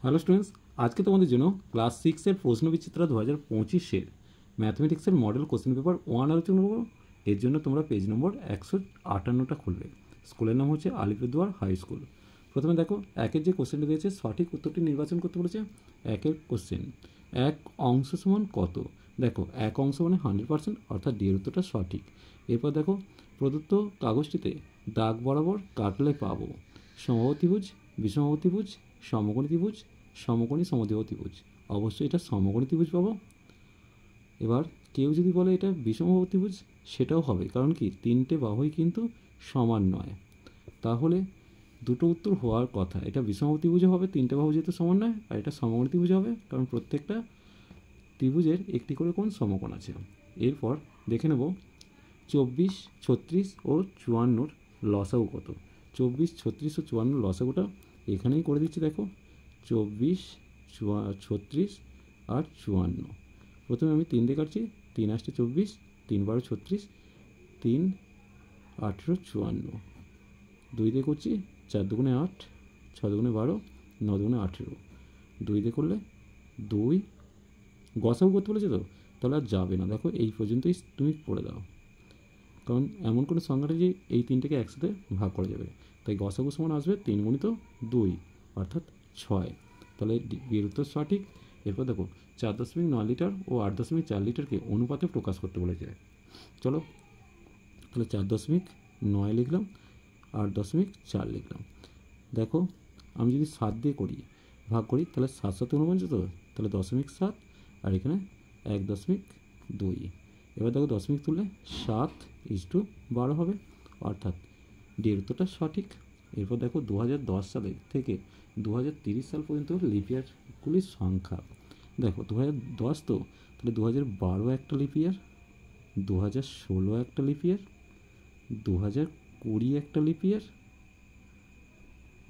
Hello students, আজকে তোমাদের জন্য ক্লাস 6-এর প্রশ্নবিচিত্রা 2025-এর ম্যাথমেটিক্সের মডেল কোশ্চেন পেপার 1 আলোচনা করব। এর জন্য তোমরা পেজ নম্বর 158টা খুলবে। স্কুলের নাম হচ্ছে আলিপুরদুয়ার হাই স্কুল। প্রথমে দেখো, একের যে কোশ্চেনটা দিয়েছে সঠিক উত্তরটি নির্বাচন করতে বলেছে। একের কোশ্চেন, এক অংশ সমান কত? দেখো, এক অংশ মানে 100%, অর্থাৎ ডি এর উত্তরটা সঠিক। এরপর দেখো, প্রদত্ত কাগজটিতে দাগ বরাবর কাটলে পাবো সমবাহুত্রিভুজ, বিষমবাহুত্রিভুজ, সমকোণী ত্রিভুজ, সমকোণী সমদ্বিবাহু ত্রিভুজ। অবশ্যই এটা সমকোণী ত্রিভুজ পাবো। এবার কেউ যদি বলে এটা বিষমবাহু ত্রিভুজ, সেটাও হবে, কারণ কি তিনটে বাহুই কিন্তু সমান নয়। তাহলে দুটো উত্তর হওয়ার কথা, এটা বিষমবাহু ত্রিভুজও হবে, তিনটে বাহু যেহেতু সমান নয়, আর এটা সমকোণী ত্রিভুজ হবে, কারণ প্রত্যেকটা ত্রিভুজের একটি করে কোণ সমকোণ আছে। এরপর দেখে নেব 24, 36 ও 54 লসাগু কত। 24, 36 ও 54 লসাগুটা এখানেই করে দিচ্ছি। দেখো, 24, 36 আর 54। প্রথমে আমি 3 দিয়ে কাটছি। 3 আসছে 24, 3 12 36, 3 18 54। 2 দিয়ে করছি, 4 দুগুণে 8, 6 দুগুণে 12, 9 দুগুণে 18। 2 দিয়ে করলে 2। গসাগু করতে বলেছে তো, তাহলে আর যাবে না। দেখো, এই পর্যন্তই তুমি পড়ে দাও, কারণ এমন কোনো সংখ্যাটা যে এই তিনটেকে একসাথে ভাগ করা যাবে। তাই গসাগু সমান আসবে 3 গুণিত 2, অর্থাৎ 6। তাহলে বিয়ের উত্তর সঠিক। এরপর দেখো, 4.9 লিটার ও 8.4 লিটারকে অনুপাতে প্রকাশ করতে বলেছে। চলো, তাহলে 4.9 লিখলাম, 8.4 লিখলাম। দেখো, আমি যদি 7 দিয়ে করি, ভাগ করি, তাহলে 7 7 49 তো, তাহলে 0.7, আর এখানে 1.2। এবার দেখো, দশমিক তুললে 7:12 হবে, অর্থাৎ ডি এর উত্তরটা সঠিক। এরপর দেখো, 2010 সালে থেকে 2030 সাল পর্যন্ত লিপ ইয়ারগুলির সংখ্যা। দেখো, 2010 তো, তাহলে 2012 একটা লিপ ইয়ার, 2016 একটা লিপ ইয়ার, 2020 একটা লিপ ইয়ার,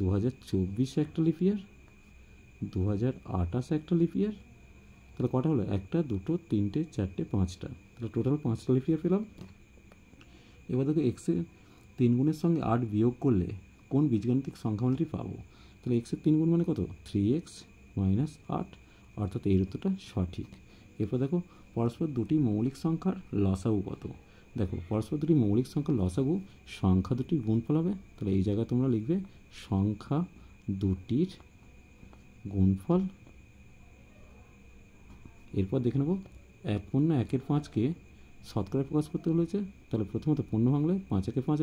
2024 একটা লিপ ইয়ার, 2028 একটা লিপ ইয়ার। তাহলে কটা হলো? 1, 2, 3, 4, 5টা। তাহলে টোটাল 5টা লিপ ইয়ার পেলাম। এবার দেখো, এক্সের 3 গুণের সঙ্গে 8 বিয়োগ করলে কোন বীজগাণিতিক সংখ্যামালাটি পাবো? তাহলে এক্সের 3 গুণ মানে কত? 3x - 8, অর্থাৎ এর উত্তরটা সঠিক। এরপর দেখো, পরস্পর দুটি মৌলিক সংখ্যার লসাগু কত? দেখো, পরস্পর দুটি মৌলিক সংখ্যার লসাগু সংখ্যা দুটির গুণফল হবে। তাহলে এই জায়গায় তোমরা লিখবে সংখ্যা দুটির গুণফল। এরপর দেখে নেব, 1/1-5কে শতকরায় প্রকাশ করতে বলেছে। তাহলে প্রথমত পূর্ণ ভাঙলে 5/1-5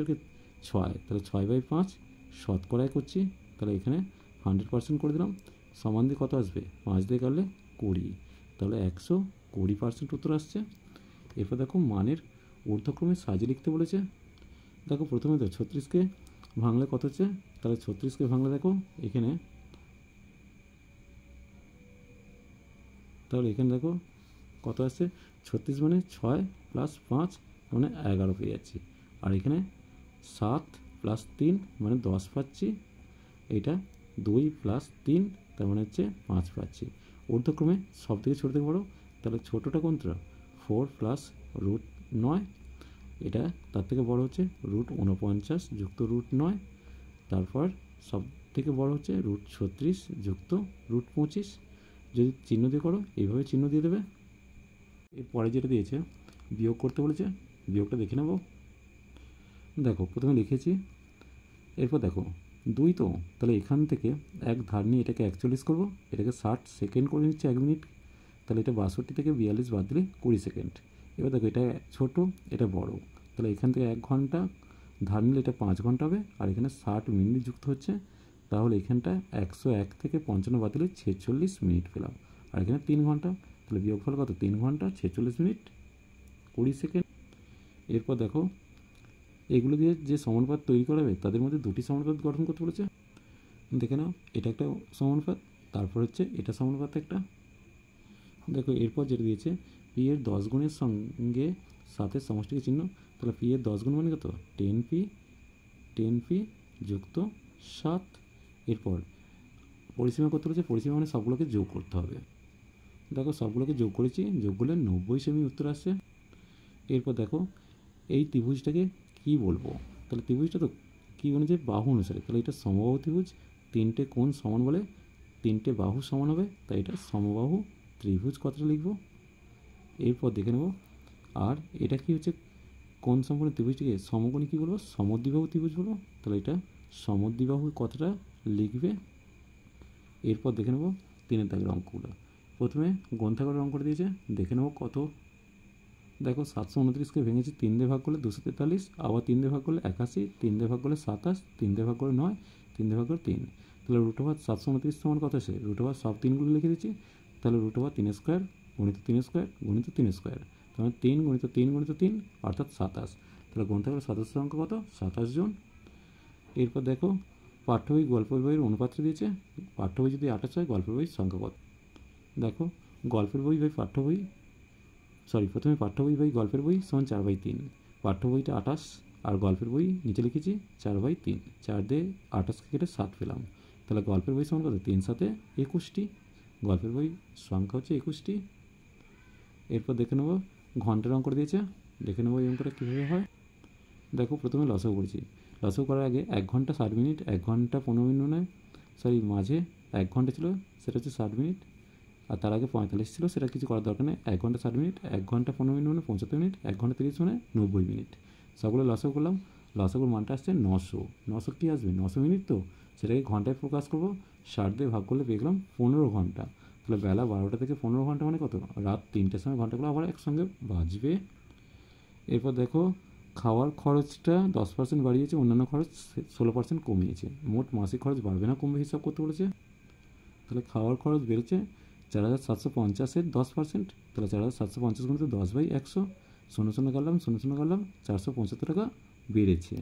6, তাহলে 6/5 শতকরায় করছি। তাহলে এখানে 100% করে দিলাম। সমান দিয়ে কত আসবে? 5 দিয়ে কাটলে 20, তাহলে 120% উত্তর আসছে। এরপর দেখো, মানের ঊর্ধ্বক্রমে সাজিয়ে লিখতে বলেছে। দেখো, প্রথমে তো 36কে ভাঙলে কত হচ্ছে? তাহলে 36কে ভাঙলে দেখো এখানে, তাহলে এখানে দেখো কত আসছে? 36 মানে 6 + 5 মানে 11 পেয়ে যাচ্ছি। আর এখানে 7 + 3 মানে 10 পাচ্ছি। এটা 2 + 3, তার মানে হচ্ছে 5 পাচ্ছি। ঊর্ধ্বক্রমে সব থেকে ছোটো থেকে বড়, তাহলে ছোটোটা কোনটা? 4 + √9। এটা তার থেকে বড় হচ্ছে √49 যুক্ত √9। তারপর সব থেকে বড় হচ্ছে √36 যুক্ত √25। যদি চিহ্ন দিয়ে করো, এইভাবে চিহ্ন দিয়ে দেবে। এরপরে যেটা দিয়েছে, বিয়োগ করতে বলেছে। বিয়োগটা দেখে নেব। দেখো, প্রথমে লিখেছি। এরপর দেখো, 2 তো, তাহলে এখান থেকে এক ধার নিয়ে এটাকে 41 করবো, এটাকে 60 সেকেন্ড করে নিচ্ছে 1 মিনিট। তাহলে এটা 62 থেকে 42 বাদ দিলে 20 সেকেন্ড। এবার দেখো, এটা ছোট, এটা বড়, তাহলে এখান থেকে 1 ঘন্টা ধার নিলে এটা 5 ঘন্টা হবে, আর এখানে 60 মিনিট যুক্ত হচ্ছে। তাহলে এখানটা 101 থেকে 55 বাদ দিলে 46 মিনিট পেলাম। আর এখানে 3 ঘন্টা, তাহলে বিয়োগফল কত? 3 ঘন্টা 46 মিনিট 20 সেকেন্ড। এরপর দেখো, এগুলো দিয়ে যে সমানুপাত তৈরি করা হবে, তাদের মধ্যে দুটি সমানুপাত গঠন করতে বলেছে। দেখে নাও, এটা একটা সমানুপাত, তারপর হচ্ছে এটা সমানুপাত একটা। দেখো, এরপর যেটা দিয়েছে, পি এর 10 গুণের সঙ্গে 7-এর সমষ্টিকে চিহ্ন। তাহলে পি এর 10 গুণ মানে কত? 10p যুক্ত 7। এরপর পরিসীমা করতে বলেছে। পরিসীমা মানে সবগুলোকে যোগ করতে হবে। দেখো, সবগুলোকে যোগ করেছি, যোগ করলে 90 সেমি উত্তর আসছে। এরপর দেখো, এই ত্রিভুজটাকে কি বলবো? তাহলে ত্রিভুজটা তো কী অনুযায়ী? বাহু অনুসারে। তাহলে এটা সমবাহু ত্রিভুজ, তিনটে কোণ সমান বলে তিনটে বাহু সমান হবে, তাই এটা সমবাহু ত্রিভুজ কথাটা লিখব। এরপর দেখে নেব আর এটা কি হচ্ছে, কোন সম্পূর্ণ ত্রিভুজটিকে সমকোণী কী বলবো, সমদ্বিবাহু ত্রিভুজ বলবো, তাহলে এটা সমদ্বিবাহু কথাটা লিখবে। এরপর দেখে নেব 3 দাগের অঙ্কগুলো। প্রথমে গ্রন্থাগারের অঙ্কটা দিয়েছে, দেখে নেব কত। দেখো 729কে ভেঙেছি 3 দিয়ে ভাগ করলে 243, আবার 3 দিয়ে ভাগ করলে 81, 3 দিয়ে ভাগ করলে 27, 3 দিয়ে ভাগ করে 9, 3 দিয়ে ভাগ করে 3। তাহলে √7 729 সমান কত আসে, √7 সব 3গুলো লিখে দিচ্ছি। তাহলে √3 স্কোয়ার গুণিত 3 স্কোয়ার গুণিত 3 স্কোয়ার, তাহলে 3 গুণিত 3 গুণিত 3 অর্থাৎ 27। তাহলে গ্রন্থাগারের সদস্যের সংখ্যা কত, 27 জন। এরপর দেখো পাঠ্য বই গল্প বইয়ের অনুপাত্র দিয়েছে, পাঠ্য বই যদি 28 হয় গল্পের বইয়ের সংখ্যা কত। দেখো গল্পের বই বাই পাঠ্য বই, প্রথমে পাঠ্য বই বাই গল্পের বই সমান 4/3। পাঠ্য বইটা 28 আর গল্পের বই নিচে লিখেছি 4/3, 4 দিয়ে 28কে কেটে 7 পেলাম। তাহলে গল্পের বই সমান কত, 3 7 21টি, গল্পের বই সংখ্যা হচ্ছে 21টি। এরপর দেখে নেব ঘন্টার অঙ্ক দিয়েছে, দেখে নেব এই অঙ্কটা কীভাবে হয়। দেখো প্রথমে লসাগু করেছি, লসাগু করার আগে 1 ঘন্টা 60 মিনিট, 1 ঘন্টা 15 মিনিট নয়, মাঝে 1 ঘন্টা ছিল সেটা হচ্ছে 60 মিনিট, আর তার আগে 45 ছিল, সেটা কিছু করার দরকার নেই। 1 ঘন্টা 60 মিনিট, 1 ঘন্টা 15 মিনিট মানে 75 মিনিট, 1 ঘন্টা 30 মানে 90 মিনিট। সবগুলো লসাগু করলাম, লসাগুর মানটা আসছে 900। 900 কী আসবে, 900 মিনিট, তো সেটাকে ঘন্টায় প্রকাশ করবো। 60 দিয়ে ভাগ করলে পেয়ে গেলাম 15 ঘন্টা। তাহলে বেলা 12টা থেকে 15 ঘন্টা মানে কত, রাত 3টের সময় ঘন্টাগুলো আবার একসঙ্গে বাজবে। এরপর দেখো খাওয়ার খরচটা 10% বাড়িয়েছে, অন্যান্য খরচ 16% কমিয়েছে, মোট মাসিক খরচ বাড়বে না কমবে হিসাব করতে বলেছে। তাহলে খাওয়ার খরচ বেড়েছে 4750-এর 10%, তাহলে 4750 গুণিত 10/100, 0 কাটলাম 0 কাটলাম, 475 টাকা বেড়েছে।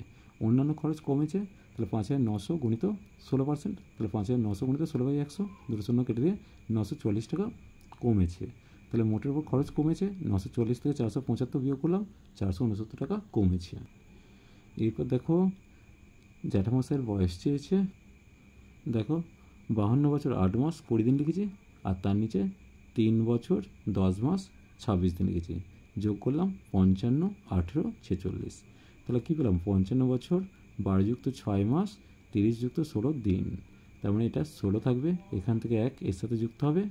অন্যান্য খরচ কমেছে, তাহলে 5900 গুণিত 16%, তাহলে 5900 গুণিত 16/100, 2 কেটে দিয়ে 940 টাকা কমেছে। তাহলে মোটের উপর খরচ কমেছে, 940 থেকে 475 বিয়োগ করলাম, 469 টাকা কমেছে। এরপর দেখো জ্যাঠামশাইয়ের বয়স চেয়েছে, দেখো 52 বছর 8 মাস 20 দিন লিখেছি, আর তার নিচে 3 বছর 10 মাস 26 দিন লিখেছি। যোগ করলাম 55, 18, 46। তাহলে কী পেলাম, 55 বছর 12 + 6 মাস 30 + 16 দিন। তার মানে এটা 16 থাকবে, এখান থেকে 1 এর সাথে যুক্ত হবে,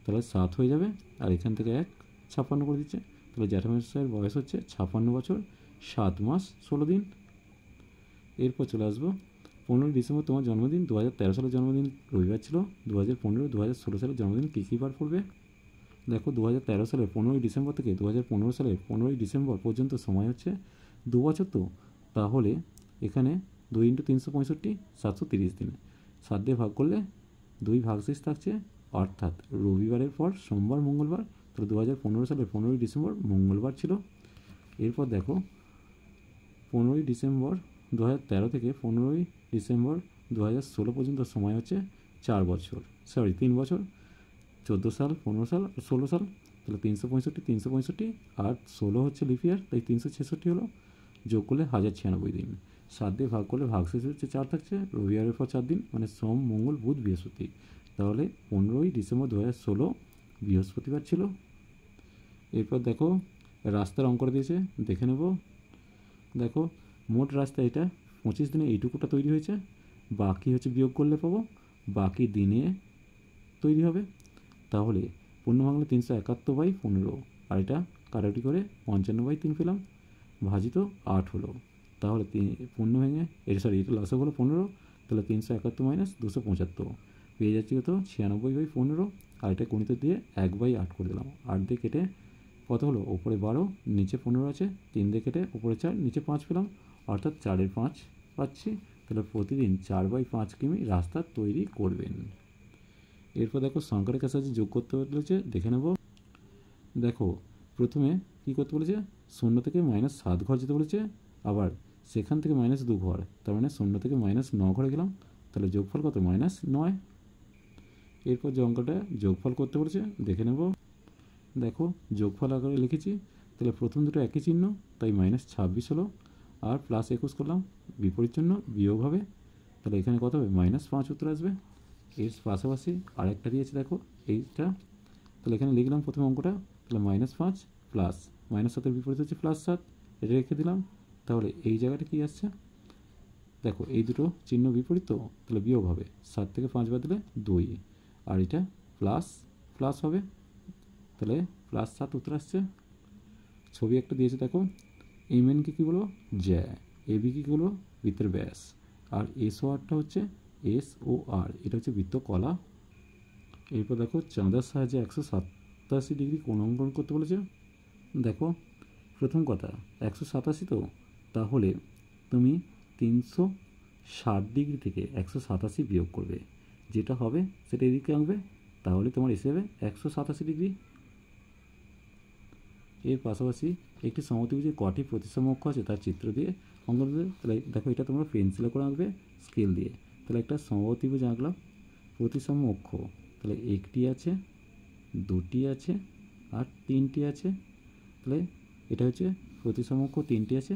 তাহলে 7 হয়ে যাবে, আর এখান থেকে 1 56 করে দিচ্ছে। তাহলে জ্যাঠামশাইয়ের বয়স হচ্ছে 56 বছর 7 মাস 16 দিন। এরপর চলে আসবো 15 ডিসেম্বর তোমার জন্মদিন, 2013 সালের জন্মদিন রবিবার ছিল, 2015 2016 সালের জন্মদিন কী কী বার পড়বে। দেখো 2013 সালের 15 ডিসেম্বর থেকে 2015 সালের 15 ডিসেম্বর পর্যন্ত সময় হচ্ছে 2 বছর, তো তাহলে এখানে 2 × 365 730 দিন, 7 দিয়ে ভাগ করলে 2 ভাগশেষ থাকছে, অর্থাৎ রবিবারের পর সোমবার মঙ্গলবার, তাহলে 2015 সালের 15 ডিসেম্বর মঙ্গলবার ছিল। এরপর দেখো 15 ডিসেম্বর 2013 থেকে 15 ডিসেম্বর 2016 পর্যন্ত সময় হচ্ছে 4 বছর, 3 বছর, 14 সাল 15 সাল আর 16 সাল। তাহলে 365 আর 16 হচ্ছে লিপ ইয়ার, তাই 366 হলো, যোগ করলে 1096 দিন। 7 দিয়ে ভাগ করলে ভাগশেষ হচ্ছে 4 থাকছে, রবিবারের পর 4 দিন মানে সোম মঙ্গল বুধ বৃহস্পতি। তাহলে 15 ডিসেম্বর 2016 বৃহস্পতিবার ছিল। এরপর দেখো রাস্তার অঙ্ক দিয়েছে, দেখে নেব। দেখো মোট রাস্তা এটা 25 দিনে এইটুকুটা তৈরি হয়েছে, বাকি হচ্ছে বিয়োগ করলে পাবো, বাকি দিনে তৈরি হবে। তাহলে পূর্ণ বাংলা 371/15, আর এটা কাটাকুটি করে 55/3 পেলাম, ভাজিত 8 হলো। তাহলে পূর্ণ ভেঙে এটা লসাগু হলো 15, তাহলে 371 - 275 পেয়ে যাচ্ছি কত, 96/15, আর এটা গণিত দিয়ে 1/8 করে দিলাম। 8 দিয়ে কেটে কত হলো, ওপরে 12 নিচে 15 আছে, 3 দিয়ে কেটে ওপরে 4 নিচে 5 পেলাম, অর্থাৎ 4-এর 5 পাচ্ছি। তাহলে প্রতিদিন 4/5 কিমি রাস্তা তৈরি করবেন। এরপর দেখো সংখ্যার কাছে যোগ করতে বলেছে, দেখে নেব। দেখো প্রথমে কী করতে বলেছে, 0 থেকে -7 ঘর যেতে বলেছে, আবার সেখান থেকে -2 ঘর, তার মানে 0 থেকে -9 ঘরে গেলাম, তাহলে যোগফল কত, -9। এরপর যে অঙ্কটা যোগফল করতে বলেছে দেখে নেব। দেখো যোগফল আকারে লিখেছি, তাহলে প্রথম দুটো একই চিহ্ন, তাই -26 হলো, আর +21 করলাম, বিপরীত চিহ্ন বিয়োগ হবে, তাহলে এখানে কত হবে, -5 উত্তর আসবে। এর পাশাপাশি আরেকটা দিয়েছে দেখো এইটা, তাহলে এখানে লিখলাম প্রথম অঙ্কটা, তাহলে -5 প্লাস -7-এর বিপরীত হচ্ছে +7, এটা রেখে দিলাম। তাহলে এই জায়গাটা কী আসছে, দেখো এই দুটো চিহ্ন বিপরীত, তো তাহলে বিয়োগ হবে। 7 থেকে 5 বাদ দিলে 2, আর এটা প্লাস প্লাস হবে, তাহলে +7 উত্তর আসছে। ছবি একটা দিয়েছে দেখো, এমএনকে কী বলবো, জ্যা, এবি কী বলবো, বৃত্তের ব্যাস, আর SORটা হচ্ছে SOR, এটা হচ্ছে বৃত্ত কলা। এরপর দেখো চাঁদার সাহায্যে 187 ডিগ্রি কোণ অঙ্কন করতে বলেছে। দেখো প্রথম কথা 187, তো তাহলে তুমি 360 ডিগ্রি থেকে 187 বিয়োগ করবে, যেটা হবে সেটা এদিকে আনবে, তাহলে তোমার এসে যাবে 187 ডিগ্রি। এর পাশাপাশি একটি সমত্রিভুজে কটি প্রতিসম অক্ষ আছে তার চিত্র দিয়ে অঙ্কন দেবে। তাহলে দেখো এটা তোমরা পেন্সিলে করে আঁকবে স্কেল দিয়ে। তাহলে একটা সমত্রিভুজ আঁকলাম, প্রতিসম অক্ষ, তাহলে একটি আছে, দুটি আছে, আর তিনটি আছে। তাহলে এটা হচ্ছে প্রতিসম অক্ষ, তিনটি আছে।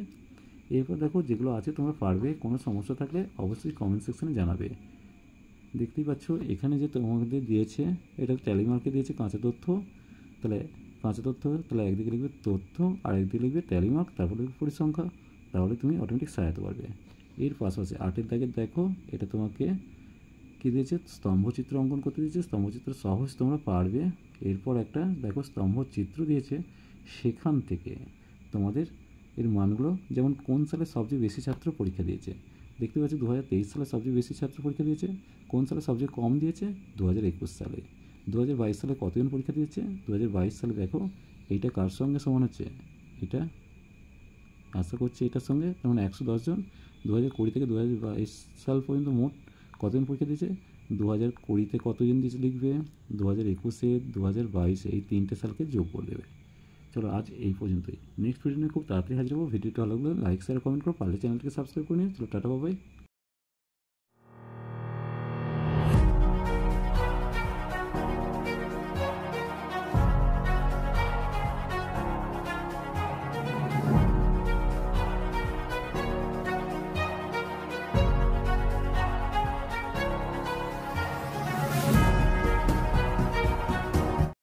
এরপর দেখো যেগুলো আছে তোমরা পারবে, কোনো সমস্যা থাকলে অবশ্যই কমেন্ট সেকশানে জানাবে। দেখতেই পাচ্ছ এখানে যে তোমাদের দিয়েছে, এটা ট্যালি মার্কে দিয়েছে কাঁচা তথ্য। তাহলে কাঁচা তথ্য, তাহলে একদিকে লিখবে তথ্য আর একদিকে লিখবে ট্যালি মার্ক, তারপর লিখবে পরিসংখ্যা, তাহলে তুমি অটোমেটিক সাজাতে পারবে। এর পাশাপাশি 8-এর দাগে দেখো এটা তোমাকে কী দিয়েছে, স্তম্ভচিত্র অঙ্কন করতে দিয়েছে। স্তম্ভচিত্র সহজ তোমরা পারবে। এরপর একটা দেখো স্তম্ভচিত্র দিয়েছে, সেখান থেকে তোমাদের এর মানগুলো, যেমন কোন সালে সবচেয়ে বেশি ছাত্র পরীক্ষা দিয়েছে। দেখতে পাচ্ছি 2023 সালে সবচেয়ে বেশি ছাত্র পরীক্ষা দিয়েছে। কোন সালে সবচেয়ে কম দিয়েছে, 2021 সালে। 2022 সালে কতজন পরীক্ষা দিয়েছে, 2022 সালে দেখো এইটা কার সঙ্গে সমান হচ্ছে, এটা আশা করছি এটার সঙ্গে, যেমন 110 জন। 2020 থেকে 2022 সাল পর্যন্ত মোট কতজন পরীক্ষা দিয়েছে, 2020-তে কতজন দিয়েছে লিখবে, 2021-এ, 2022-এ, এই 3টে সালকে যোগ করে দেবে। চলো আজ এই পর্যন্তই। নেক্সট ভিডিও নিয়ে খুব তাড়াতাড়ি হাজির হবো। ভিডিওটা ভালো লাগলে লাইক শেয়ার কমেন্ট করো, পারলে চ্যানেলটিকে সাবস্ক্রাইব করে নিও। চলো টাটা, বাই বাই।